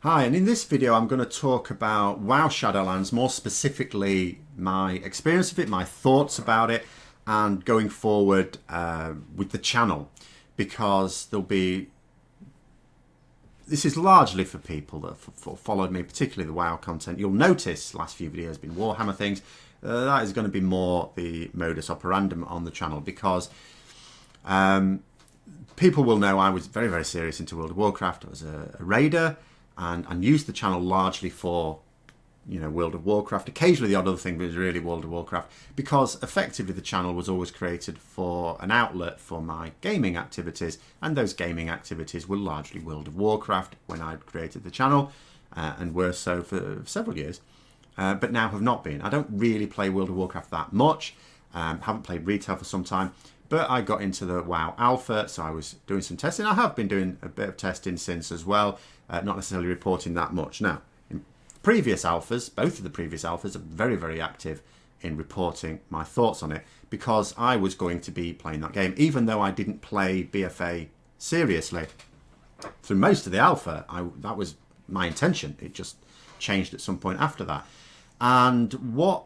Hi, and in this video I'm going to talk about WoW Shadowlands, more specifically my experience of it, my thoughts about it, and going forward with the channel, because this is largely for people that followed me, particularly the WoW content. You'll notice the last few videos have been Warhammer things. That is going to be more the modus operandum on the channel, because people will know I was very, very serious into World of Warcraft. I was a raider and used the channel largely for, World of Warcraft. Occasionally the odd other thing, but it was really World of Warcraft, because effectively the channel was always created for an outlet for my gaming activities, and those gaming activities were largely World of Warcraft when I created the channel, and were so for several years, but now have not been. I don't really play World of Warcraft that much, haven't played retail for some time, but I got into the WoW Alpha, so I was doing some testing. I have been doing a bit of testing since as well, not necessarily reporting that much. Now, in previous alphas, both of the previous alphas are very, very active in reporting my thoughts on it, because I was going to be playing that game. Even though I didn't play BFA seriously through most of the alpha, that was my intention. It just changed at some point after that. And what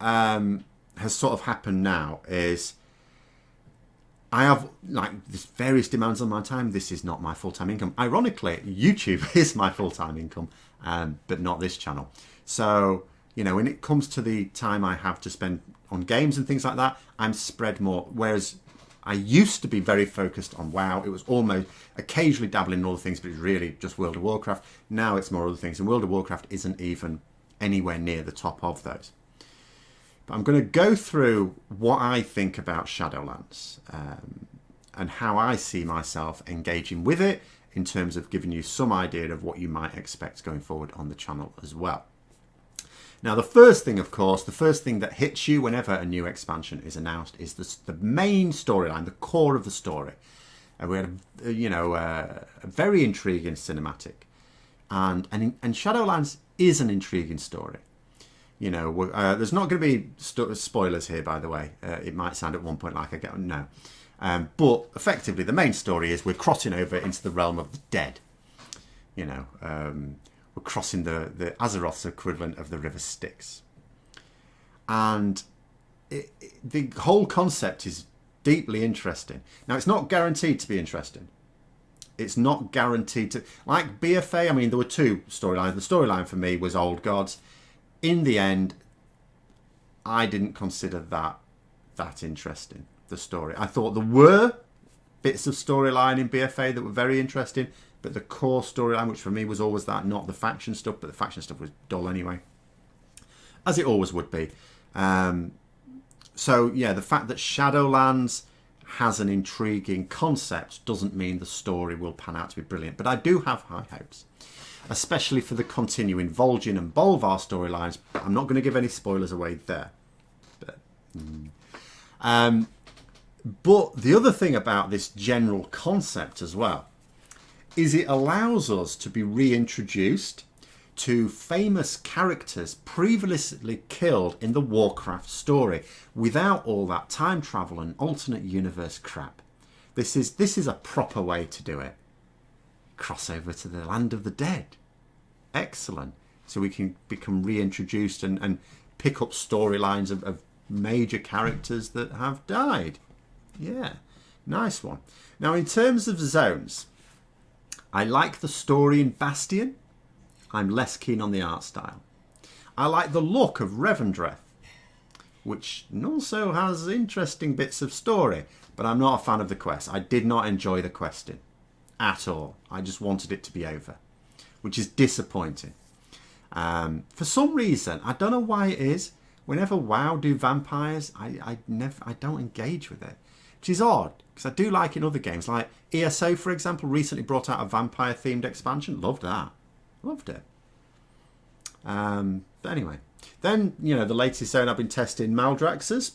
has sort of happened now is I have this various demands on my time. This is not my full-time income. Ironically, YouTube is my full-time income, but not this channel. So, when it comes to the time I have to spend on games and things like that, I'm spread more. Whereas I used to be very focused on WoW. It was almost occasionally dabbling in other things, but it's really just World of Warcraft. Now it's more other things, and World of Warcraft isn't even anywhere near the top of those. I'm going to go through what I think about Shadowlands and how I see myself engaging with it, in terms of giving you some idea of what you might expect going forward on the channel as well. Now, the first thing, of course, the first thing that hits you whenever a new expansion is announced is the main storyline, the core of the story. We had a very intriguing cinematic, and Shadowlands is an intriguing story. There's not going to be spoilers here, by the way. It might sound at one point like I get no. But effectively, the main story is we're crossing over into the realm of the dead. We're crossing the Azeroth's equivalent of the River Styx. And the whole concept is deeply interesting. Now, it's not guaranteed to be interesting. It's not guaranteed to... Like BFA, there were two storylines. The storyline for me was Old Gods. In the end, I didn't consider that interesting, the story. I thought there were bits of storyline in BFA that were very interesting, but the core storyline, which for me was always that, not the faction stuff, but the faction stuff was dull anyway, as it always would be. So, yeah, the fact that Shadowlands has an intriguing concept doesn't mean the story will pan out to be brilliant, but I do have high hopes, especially for the continuing Vol'jin and Bolvar storylines. I'm not going to give any spoilers away there. But the other thing about this general concept as well is it allows us to be reintroduced to famous characters previously killed in the Warcraft story without all that time travel and alternate universe crap. This is a proper way to do it. Crossover to the land of the dead. Excellent. So we can become reintroduced and pick up storylines of major characters that have died. Yeah, nice one. Now, in terms of zones, I like the story in Bastion. I'm less keen on the art style. I like the look of Revendreth, which also has interesting bits of story, but I'm not a fan of the quest. I did not enjoy the questing at all. I just wanted it to be over, which is disappointing. For some reason, I don't know why it is, whenever WoW do vampires, I don't engage with it, which is odd, because I do like in other games. Like ESO, for example, recently brought out a vampire-themed expansion. Loved that. Loved it. But anyway, then, the latest zone I've been testing, Maldraxxus.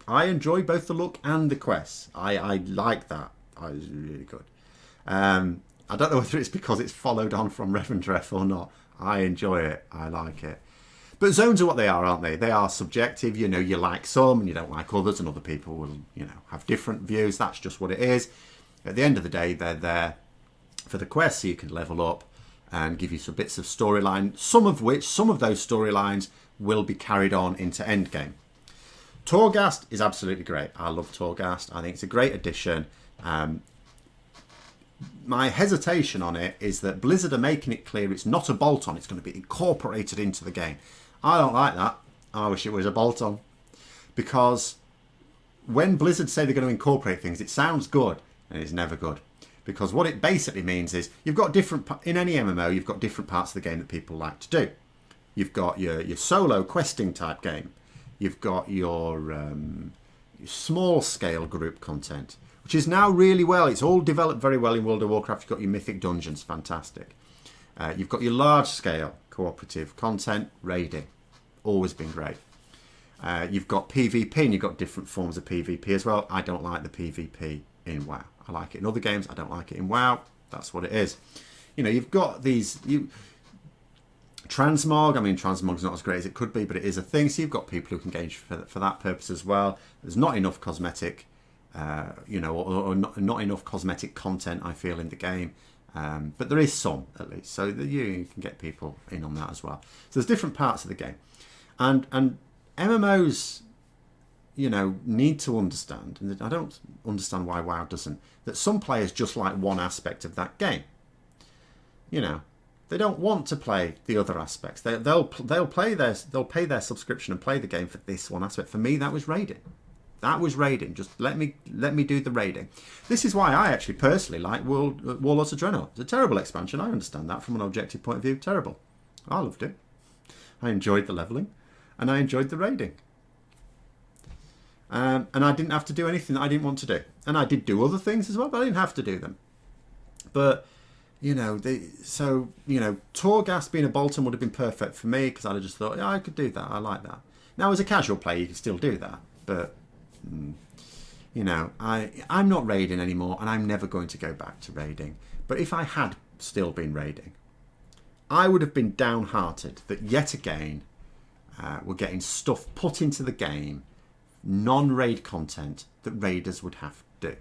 I enjoy both the look and the quests. I like that. It was really good. I don't know whether it's because it's followed on from Revendreth or not. I enjoy it. I like it. But zones are what they are, aren't they? They are subjective. You like some and you don't like others, and other people will, have different views. That's just what it is. At the end of the day, they're there for the quest, so you can level up and give you some bits of storyline, some of those storylines will be carried on into Endgame. Torghast is absolutely great. I love Torghast. I think it's a great addition. My hesitation on it is that Blizzard are making it clear it's not a bolt-on. It's going to be incorporated into the game. I don't like that. I wish it was a bolt-on. Because when Blizzard say they're going to incorporate things, it sounds good, and it's never good. Because what it basically means is you've got different, in any MMO, you've got different parts of the game that people like to do. You've got your solo questing type game. You've got your small scale group content, which is now really well. It's all developed very well in World of Warcraft. You've got your mythic dungeons, fantastic. You've got your large scale cooperative content, raiding, always been great. You've got PvP, and you've got different forms of PvP as well. I don't like the PvP in WoW. I like it in other games. I don't like it in WoW. That's what it is. You know, you've got these... Transmog, I mean, Transmog's not as great as it could be, but it is a thing. So you've got people who can engage for that purpose as well. There's not enough cosmetic, or not enough cosmetic content, I feel, in the game. But there is some, at least. So you can get people in on that as well. So there's different parts of the game. And MMOs, need to understand, and I don't understand why WoW doesn't, that some players just like one aspect of that game. They don't want to play the other aspects. They'll pay their subscription and play the game for this one aspect. For me, that was raiding. Just let me do the raiding. This is why I actually personally like Warlords of Draenor. It's a terrible expansion. I understand that from an objective point of view. Terrible. I loved it. I enjoyed the leveling, and I enjoyed the raiding. And I didn't have to do anything that I didn't want to do. And I did do other things as well, but I didn't have to do them. But Torghast being a Bolton would have been perfect for me, because I'd have just thought, yeah, I could do that. I like that. Now, as a casual player, you can still do that. But, I'm not raiding anymore, and I'm never going to go back to raiding. But if I had still been raiding, I would have been downhearted that yet again we're getting stuff put into the game, non-raid content, that raiders would have to do.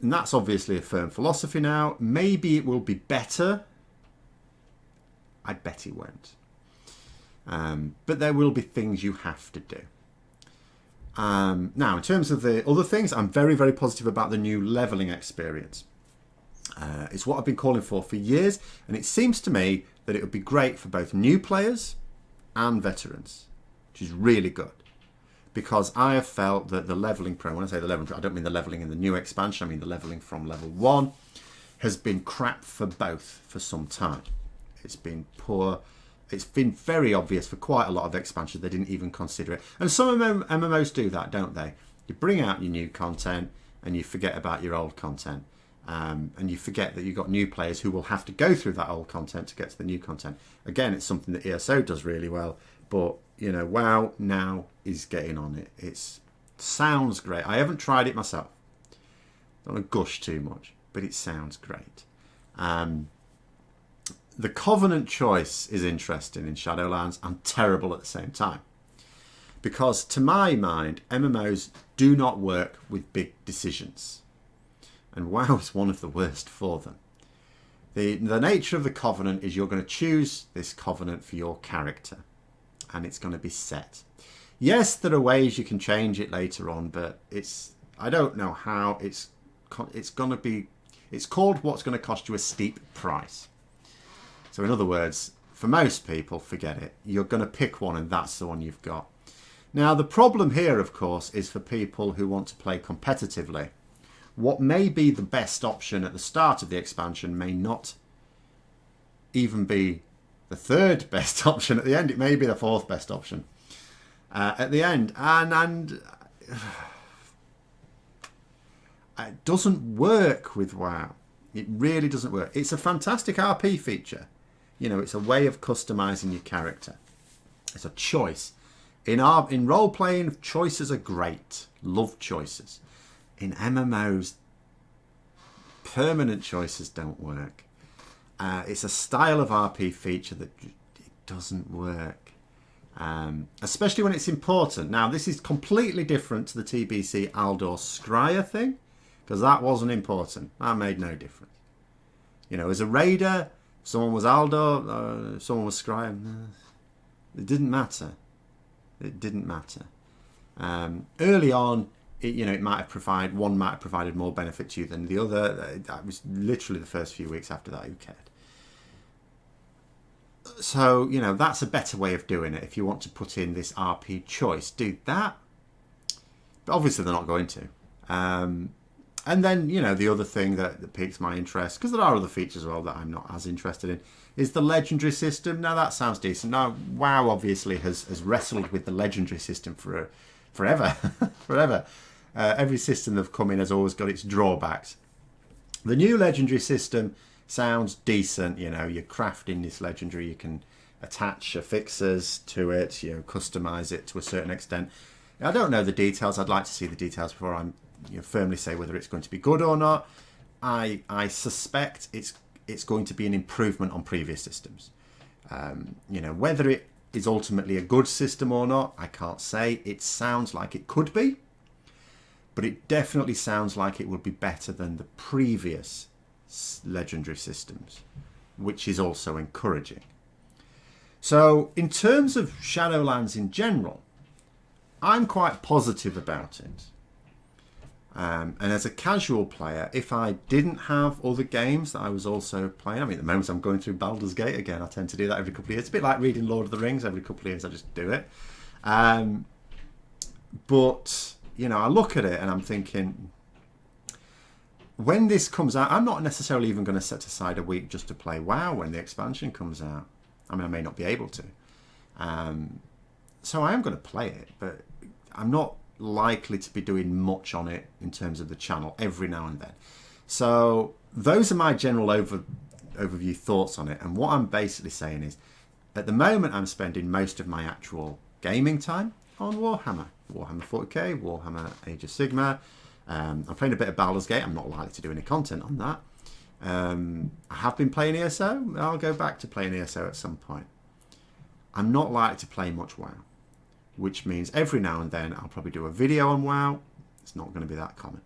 And that's obviously a firm philosophy now. Maybe it will be better. I bet it won't. But there will be things you have to do. Now, in terms of the other things, I'm very, very positive about the new levelling experience. It's what I've been calling for years. And it seems to me that it would be great for both new players and veterans, which is really good. Because I have felt that the levelling program, when I say the levelling, I don't mean the levelling in the new expansion, I mean the levelling from level 1, has been crap for both for some time. It's been poor. It's been very obvious for quite a lot of expansions. They didn't even consider it. And some MMOs do that, don't they? You bring out your new content and you forget about your old content. And you forget that you've got new players who will have to go through that old content to get to the new content. Again, it's something that ESO does really well. But, WoW now is getting on it. It sounds great. I haven't tried it myself. Don't want to gush too much, but it sounds great. The Covenant choice is interesting in Shadowlands and terrible at the same time. Because to my mind, MMOs do not work with big decisions. And WoW is one of the worst for them. The nature of the Covenant is you're going to choose this Covenant for your character. And it's going to be set. Yes, there are ways you can change it later on, but I don't know how it's going to be. It's called what's going to cost you a steep price. So in other words, for most people, forget it. You're going to pick one and that's the one you've got. Now, the problem here, of course, is for people who want to play competitively. What may be the best option at the start of the expansion may not even be the third best option at the end. It may be the fourth best option at the end. And it doesn't work with WoW. It really doesn't work. It's a fantastic RP feature. It's a way of customizing your character. It's a choice. In role-playing, choices are great. Love choices. In MMOs, permanent choices don't work. It's a style of RP feature that it doesn't work. Especially when it's important. Now, this is completely different to the TBC Aldor Scryer thing, because that wasn't important. That made no difference. You know, as a raider, someone was Aldo, someone was Scryam. It didn't matter. It didn't matter. Early on, it might have provided more benefit to you than the other. That was literally the first few weeks after that. Who cared? So, that's a better way of doing it. If you want to put in this RP choice, do that. But obviously they're not going to. And then, the other thing that piques my interest, because there are other features as well that I'm not as interested in, is the legendary system. Now, that sounds decent. Now, WoW obviously has wrestled with the legendary system forever. Forever. Every system they've come in has always got its drawbacks. The new legendary system sounds decent. You're crafting this legendary. You can attach affixers to it, customize it to a certain extent. I don't know the details. I'd like to see the details before I'm firmly say whether it's going to be good or not. I suspect it's going to be an improvement on previous systems. Whether it is ultimately a good system or not, I can't say. It sounds like it could be, but it definitely sounds like it would be better than the previous legendary systems, which is also encouraging. So in terms of Shadowlands in general, I'm quite positive about it. And as a casual player, if I didn't have other games that I was also playing, at the moment I'm going through Baldur's Gate again. I tend to do that every couple of years. It's a bit like reading Lord of the Rings. Every couple of years I just do it. But, I look at it and I'm thinking, when this comes out, I'm not necessarily even going to set aside a week just to play WoW when the expansion comes out. I may not be able to. So I am going to play it, but I'm not likely to be doing much on it in terms of the channel every now and then. So those are my general overview thoughts on it. And what I'm basically saying is, at the moment I'm spending most of my actual gaming time on Warhammer 40k, Warhammer Age of Sigmar. I'm playing a bit of Baldur's Gate. I'm not likely to do any content on that. I have been playing ESO. I'll go back to playing ESO at some point. I'm not likely to play much WoW, which means every now and then I'll probably do a video on WoW. It's not going to be that common.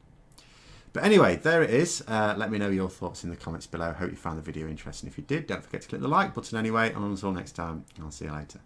But anyway, there it is. Let me know your thoughts in the comments below. Hope you found the video interesting. If you did, don't forget to click the like button anyway. And until next time, I'll see you later.